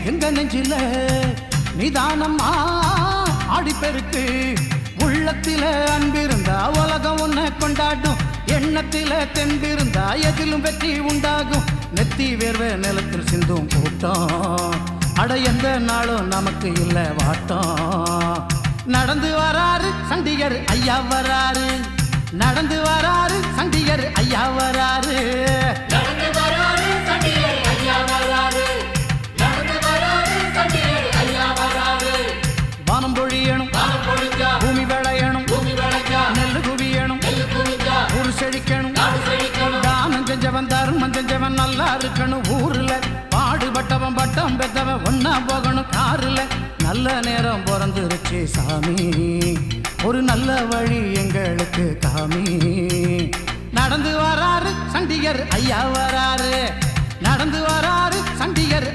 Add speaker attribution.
Speaker 1: எங்க நெஞ்சில நிதானமா ஆடிப்பெருக்கு உள்ளத்தில அன்பிருந்தா உலகம் உன்னை கொண்டாடும் எண்ணத்தில தெம்பிருந்தா எதிலும் வெற்றி உண்டாகும் நெத்தி வேர்வை நிலத்தில் சிந்தும் கூட்டம் அட எந்த நாளும் நமக்கு இல்ல வாட்டம் நடந்து வராரு சண்டிகர் ஐயா வராரு நடந்து வராரு சண்டிகர் ஐயா வராரு வானம் பொழியணும் பூமி விளையணும் நெல்லு குவியணும் ஊரு செழிக்கணும் தானம் செஞ்சவன் தர்மம் செஞ்சவன் நல்லா இருக்கணும் ஊர்ல பாடுபட்டவன் பட்டம் பெற்றவன் ஒன்னா போகணும் காருல நல்ல நேரம் பிறந்துருச்சு சாமி ஒரு நல்ல வழி எங்களுக்கு காமி நடந்து வராரு சண்டிகர் ஐயா வராரு நடந்து வராரு சண்டிகர்